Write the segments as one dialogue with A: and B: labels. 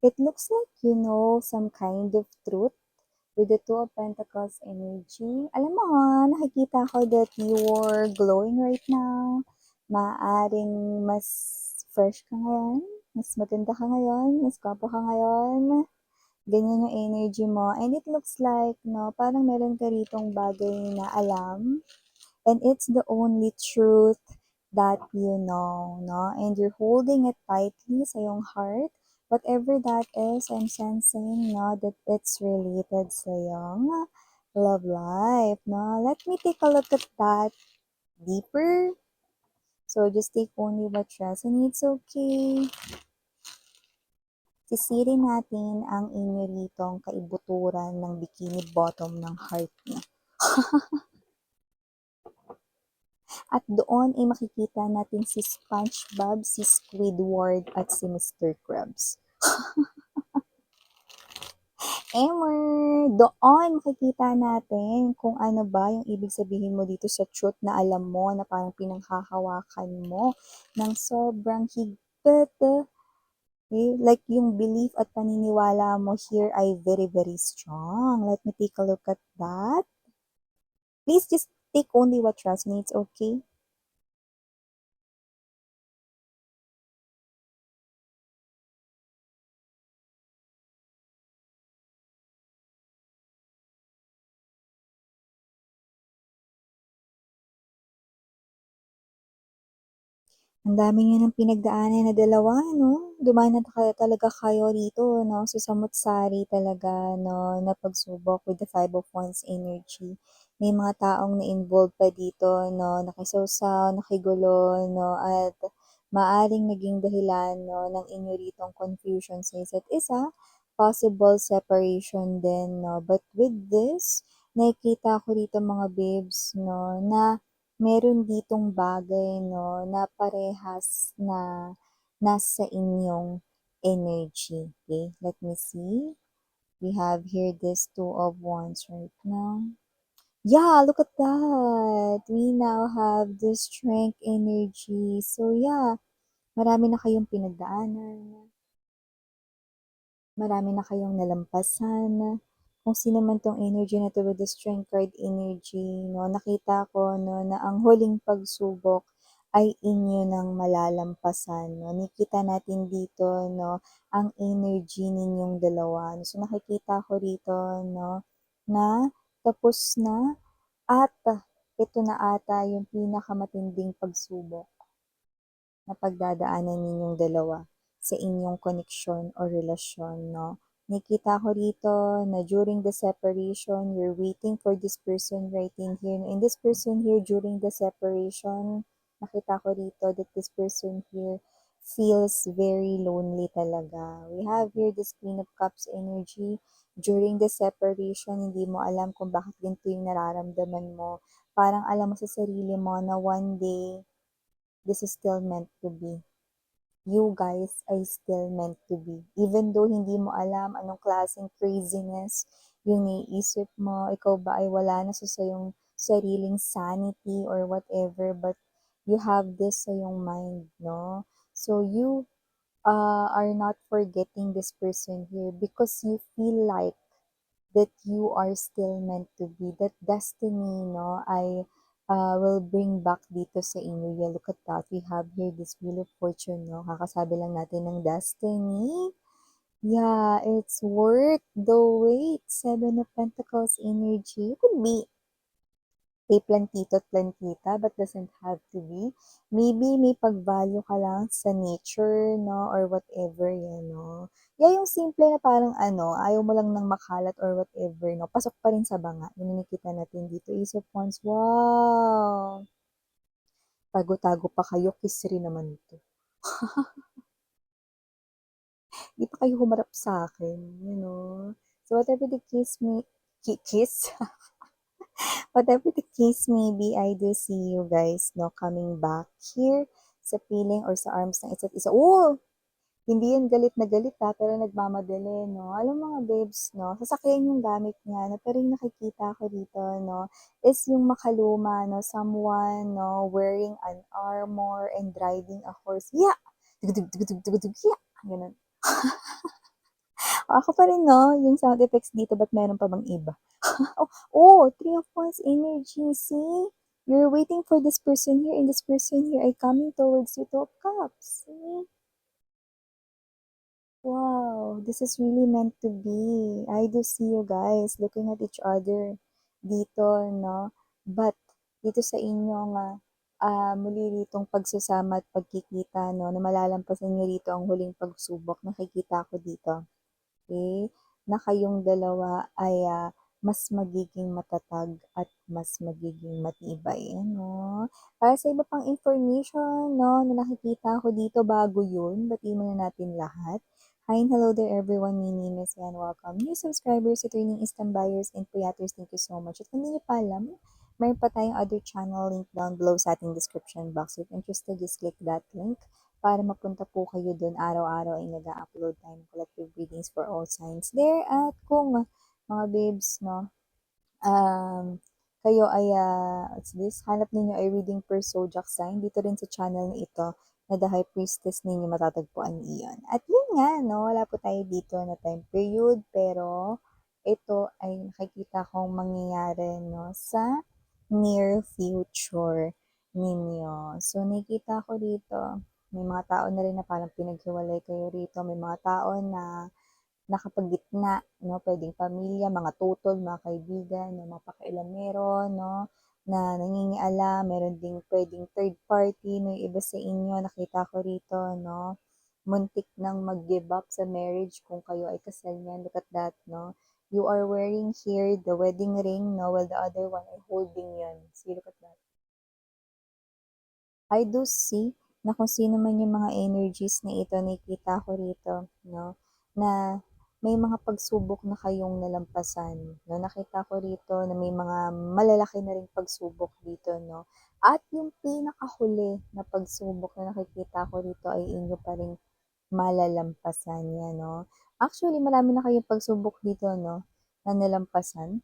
A: It looks like you know some kind of truth with the Two of Pentacles energy. Alam mo nakikita ko that you're glowing right now. Maaring mas fresh ka ngayon, mas maganda ka ngayon, mas gwapo ka ngayon. Ganyan yung energy mo. And it looks like, no, parang meron ka ritong bagay na alam. And it's the only truth that you know, no? And you're holding it tightly sa iyong heart. Whatever that is, I'm sensing, no, that it's related sa iyong love life, no? Let me take a look at that deeper. So just take only what resonates, okay? Sisirin natin ang inyo ritong kaibuturan ng bikini bottom ng heart niya. At doon ay makikita natin si SpongeBob, si Squidward, at si Mr. Krabs. Emer, doon makikita natin kung ano ba yung ibig sabihin mo dito sa truth na alam mo na parang pinanghahawakan mo ng sobrang higpit. Okay? Like yung belief at paniniwala mo here ay very, very strong. Let me take a look at that. Please just take only what resonates, okay? Ang dami niyo ng pinagdaanan na dalawa, no? Dumaan na talaga kayo rito, no? So, samut-sari talaga, no? Na pagsubok with the Five of Wands energy. May mga taong na-involve pa dito, no? Nakisawsaw, nakigulo, no? At maaring naging dahilan, no? Ng inyo ritong confusion sa isa't isa. Possible separation din, no? But with this, nakikita ko rito mga babes, no? Na meron ditong bagay, no, na parehas na nasa inyong energy. Okay, let me see. We have here this Two of Wands right now. Yeah, look at that. We now have the strength energy. So yeah, marami na kayong pinagdaanan. Marami na kayong nalampasan. Kung sino man tong energy na to with the strength card energy, no, nakita ko, no, na ang huling pagsubok ay inyo ng malalampasan, no. Nakita natin dito, no, ang energy ninyong dalawa. So, nakikita ko rito, no, na tapos na at ito na ata yung pinakamatinding pagsubok na pagdadaanan ninyong dalawa sa inyong connection o relasyon, no? Nakita ko rito na during the separation, you're waiting for this person right in here. And this person here during the separation, nakita ko rito that this person here feels very lonely talaga. We have here this Queen of Cups energy. During the separation, hindi mo alam kung bakit ganito yung nararamdaman mo. Parang alam mo sa sarili mo na one day, this is still meant to be. You guys are still meant to be. Even though hindi mo alam anong klaseng craziness yung naiisip mo, ikaw ba ay wala na sa sayong sariling sanity or whatever, but you have this sa yung mind, no? So you are not forgetting this person here because you feel like that you are still meant to be. That destiny, no, I will bring back dito sa inyo. Yeah, look at that. We have here this Wheel of Fortune, no? Kakasabi lang natin ng destiny. Yeah, it's worth the wait. Seven of Pentacles energy. You could be a plantito at plantita, but doesn't have to be. Maybe may pag-value ka lang sa nature, no? Or whatever, yan, no? Yeah, yung simple na parang ano, ayaw mo lang ng makalat or whatever, no? Pasok pa rin sa banga. Yung nakikita natin dito. Ace of Wands. Wow! Tago-tago pa kayo. Kiss rin naman ito. Di pa kayo humarap sa akin, you know? So whatever the case may... Kiss? Whatever the case may be, I do see you guys, no, coming back here sa piling or sa arms ng isa't isa. Oh! Hindi yan galit na galit ha, pero nagmamadali, no? Alam mga babes, no? Sasakyan yung gamit niya, no? Pero yung nakikita ko dito, no? Is yung makaluma, no? Someone, no? Wearing an armor and driving a horse. Yeah! Tugtug, tugtug, tugtug, yeah! Ganun. Ako pa rin 'no, yung sound effects dito ba't meron pa bang iba? Oh, Three of Wands energy, see? You're waiting for this person here and this person here ay coming towards you, Two of Cups, see? Wow, this is really meant to be. I do see you guys looking at each other dito, no? But dito sa inyong muli ritong pagsasama at pagkikita, no, na malalampasan niyo rito ang huling pagsubok, nakikita ko dito. Okay, na kayong dalawa ay mas magiging matatag at mas magiging matibay, ano. Para sa iba pang information, no, na nakikita ko dito bago yun, batiin muna natin lahat. Hi and hello there everyone, my name is Yan. Welcome new subscribers, returning instant buyers, and puyaters, thank you so much. At kung hindi niyo pa alam, mayroon pa tayong other channel link down below sa ating description box. If interested, just click that link para mapunta po kayo dun. Araw-araw ay nag-upload tayo ng collective readings for all signs there. At kung mga babes, no, kayo ay, what's this, hanap ninyo ay reading per zodiac sign, dito rin sa channel na ito, na The High Priestess ninyo matatagpuan iyon. At yun nga, no, wala po tayo dito na time period, pero ito ay nakikita kong mangyayari, no, sa near future ninyo. So, nakikita ko dito, may mga tao na rin na parang pinaghiwalay kayo rito, may mga tao na nakapagitna, no, pwedeng pamilya, mga tutol, mga kaibigan, no, mga pakailamero, no, na nangingialam, meron ding pwedeng third party, no, yung iba sa inyo, nakita ko rito, no, muntik nang mag-give up sa marriage kung kayo ay kasal niyan, look at that, no, you are wearing here the wedding ring, no, while the other one ay holding yun, see, look at that. I do see na kung sino man yung mga energies na ito, nakikita ko rito, no, na may mga pagsubok na kayong nalampasan, no. Nakita ko rito na may mga malalaki na ring pagsubok dito, no. At yung pinakahuli na pagsubok na nakikita ko rito ay inyo pa ring malalampasan yan, no. Actually, marami na kayong pagsubok dito, no, na nalampasan.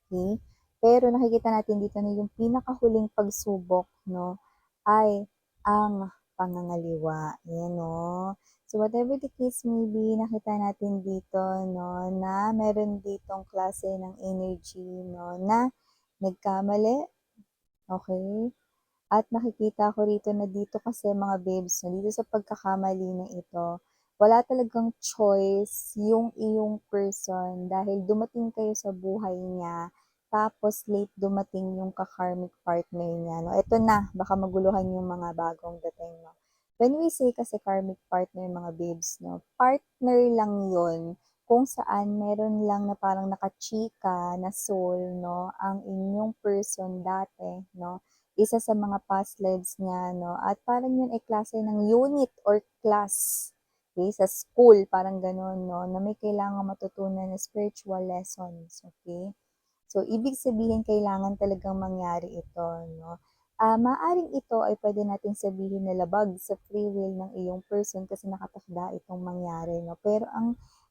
A: Okay? Pero nakikita natin dito na yung pinakahuling pagsubok, no, ay ang pangangaliwa. Yan, no. So, whatever the case may be, nakita natin dito, no, na meron ditong klase ng energy, no, na nagkamali, okay? At nakikita ko rito na dito kasi mga babes, no, dito sa pagkakamali na ito, wala talagang choice yung iyong person dahil dumating kayo sa buhay niya, tapos late dumating yung ka-karmic partner niya. No? Ito na, baka maguluhan yung mga bagong dating. No? When we say kasi karmic partner, mga babes, no, partner lang yon kung saan meron lang na parang nakachika na soul, no, ang inyong person dati, no, isa sa mga past lives niya, no? At parang yun ay klase ng unit or class, okay? Sa school, parang ganun, no? Na may kailangan matutunan na spiritual lessons, okay? So, ibig sabihin, kailangan talagang mangyari ito, no? Maaring ito ay pwede nating sabihin na labag sa free will ng iyong person kasi nakatakda itong mangyari, no? Pero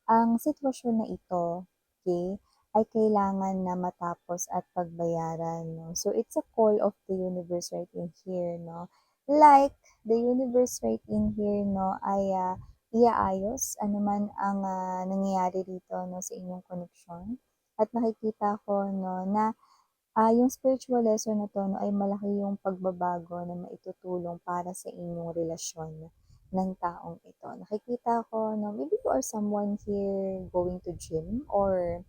A: ang sitwasyon na ito, okay, ay kailangan na matapos at pagbayaran, no? So, it's a call of the universe right in here, no? Like, the universe right in here, no, ay iaayos anuman ang nangyayari dito, no, sa inyong connection. At nakikita ko, no, na yung spiritual lesson na 'to, no, ay malaki yung pagbabago na maitutulong para sa inyong relasyon ng taong ito. Nakikita ko, no, maybe you are someone here going to gym or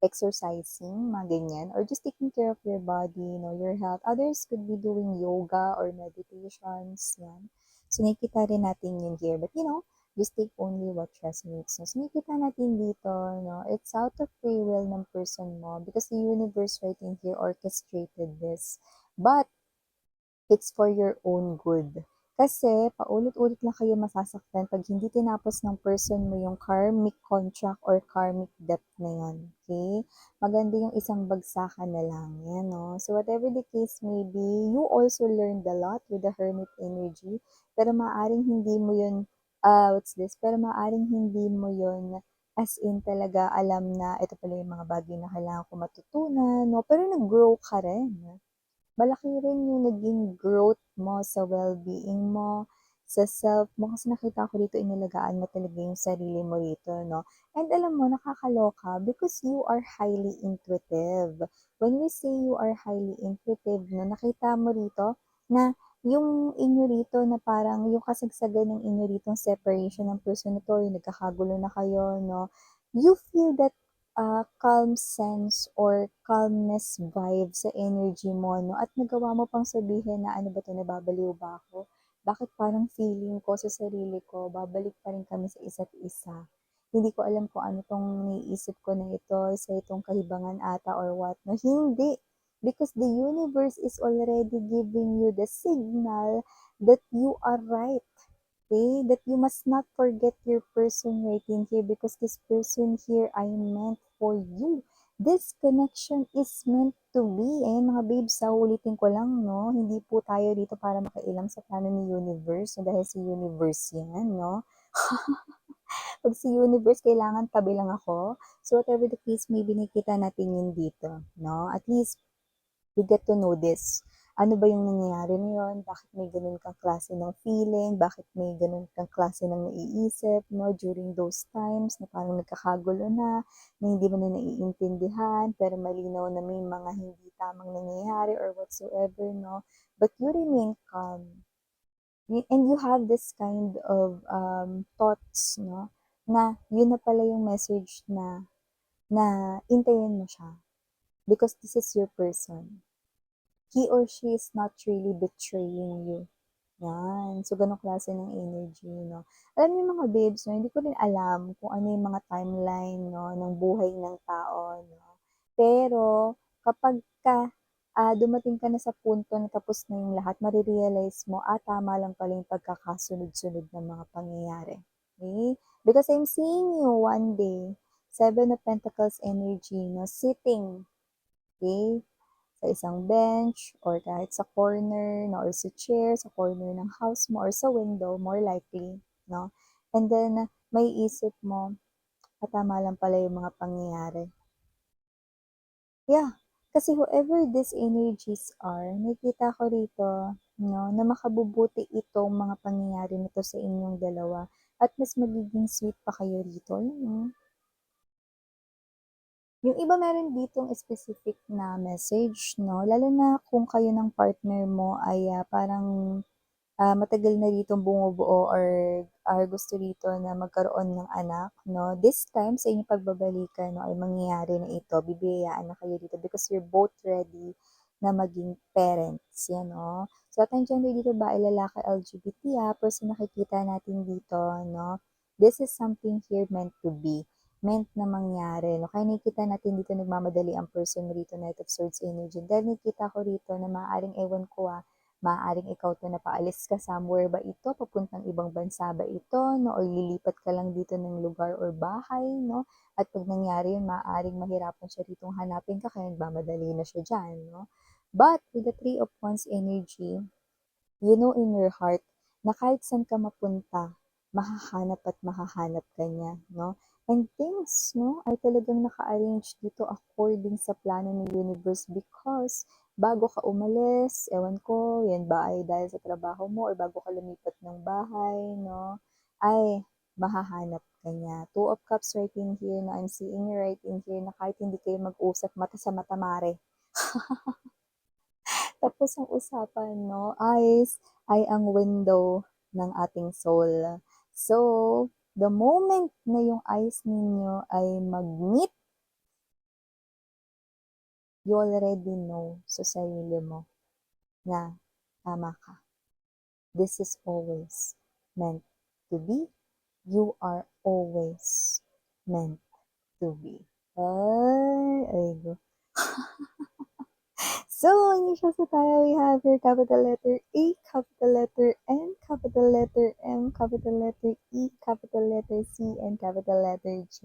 A: exercising, mga ganyan, or just taking care of your body, no, your health. Others could be doing yoga or meditations, yan. So, nakikita rin natin yun here. But, just take only what resonates. No? So, nakikita natin dito, no, it's out of free will ng person mo because the universe right in here orchestrated this. But, it's for your own good. Kasi paulit-ulit lang kayo masasaktan pag hindi tinapos ng person mo yung karmic contract or karmic debt na yun. Okay? Maganda yung isang bagsakan na lang. Yan, no? So whatever the case may be, you also learned a lot with the hermit energy. Pero maaring hindi mo yun, what's this? Pero maaring hindi mo yun as in talaga alam na ito pala yung mga bagay na kailangan ko matutunan, no? Pero nag-grow ka rin. Malaki rin yung naging growth mo sa well-being mo, sa self mo kasi nakita ko dito inalagaan mo talaga yung sarili mo rito, 'no? And alam mo nakakaloka because you are highly intuitive. When we say you are highly intuitive 'no, nakita mo rito na yung inyo rito na parang yung kasagsagan ng inyo ritong separation ng person na 'to, yung nagkakagulo na kayo 'no, you feel that, calm sense or calmness vibe sa energy mo 'no, at nagawa mo pang sabihin na, "Ano ba 'to, nababaliw ba ako? Bakit parang feeling ko sa sarili ko babalik pa rin kami sa isa't isa. Hindi ko alam kung ano 'tong naiisip ko na ito, isa itong kahibangan ata or what 'no." Hindi, because the universe is already giving you the signal that you are right, okay? That you must not forget your person right in here because this person here ay meant for you. This connection is meant to be. Ayan mga babes, ulitin ko lang, no? Hindi po tayo dito para makailam sa plano ni universe, no? Dahil si universe yan, no? Pag si universe, kailangan tabi lang ako. So whatever the case may nakikita natin yun dito, no? At least you get to know this. Ano ba yung nangyayari ngayon? Bakit may ganun kang klase ng feeling? Bakit may ganun kang klase ng naiisip, no? During those times na parang nagkakagulo na hindi mo na naiintindihan, pero malinaw na may mga hindi tamang nangyayari or whatsoever, no? But you remain calm. And you have this kind of thoughts, no? Na yun na pala yung message na intayin mo siya because this is your person. He or she is not really betraying you. Yan. So, ganong klase ng energy, no? Alam niyo mga babes, no, hindi ko rin alam kung ano yung mga timeline, no, ng buhay ng tao, no? Pero, kapag dumating ka na sa punto na tapos na yung lahat, marirealize mo, tama lang pala yung pagkakasunod-sunod ng mga pangyayari. Okay? Because I'm seeing you one day, Seven of Pentacles energy, no, sitting, okay? Sa isang bench or kahit sa corner no, or sa chair, sa corner ng house mo or sa window, more likely, no? And then, may isip mo, tama lang pala yung mga pangyayari. Yeah, kasi whoever these energies are, nakita ko rito, no, na makabubuti itong mga pangyayari nito sa inyong dalawa at mas magiging sweet pa kayo rito. Yun, yung iba meron ditong specific na message 'no, lalo na kung kayo ng partner mo ay, parang, matagal na ditong bumubuo or gusto rito na magkaroon ng anak 'no. This time sa inyong pagbabalikan 'no, ay mangyayari na ito, bibiyayaan na kayo dito because you're both ready na maging parents, 'yan 'no. So at ang gender dito babae, lalaki, LGBT, pero sa nakikita natin dito 'no, this is something here meant to be meant na mangyari 'no. Kaya nakikita natin dito nagmamadali ang person mo rito, Knight of Swords energy. Dahil nakikita ko rito na maaaring ewan ko, maaaring ikaw 'to na paalis ka somewhere ba ito, papuntang ibang bansa ba ito 'no, or lilipat ka lang dito ng lugar or bahay 'no. At 'pag nangyari yun maaaring mahirapan siya ritong hanapin ka kaya nagmamadali na siya diyan 'no. But with the Three of Wands energy, you know in your heart na kahit saan ka mapunta, mahahanap ka niya, no? And things, no, ay talagang naka-arrange dito according sa plano ng universe because bago ka umalis, ewan ko, yan ba ay dahil sa trabaho mo or bago ka lumipat ng bahay, no, ay mahahanap ka niya. Two of Cups right in here, no, I'm seeing you right in here na kahit hindi kayo mag-usap mata sa mata, mare. Tapos ang usapan 'no, ay ang window ng ating soul. So, the moment na yung eyes ninyo ay mag-meet, you already know sa sarili mo na tama ka. This is always meant to be. You are always meant to be. Ay go. So, initials na tayo. We have here capital letter A, capital letter N, capital letter M, capital letter E, capital letter C, and capital letter J.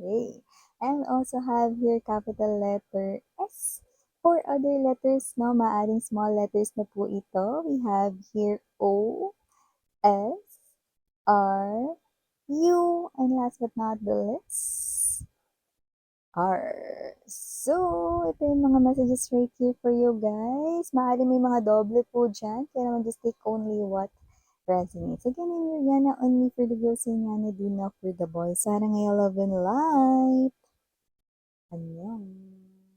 A: And also have here capital letter S. For other letters, no, maaring small letters na po ito. We have here O, S, R, U, and last but not the least, R. So, ito yung mga messages right here for you guys. Maaari may mga doble po dyan. Kaya naman just take only what resonates. Again, I'm Rihanna, only for the girls and Yana, do not for the boys. Sarang I love and light. 안녕.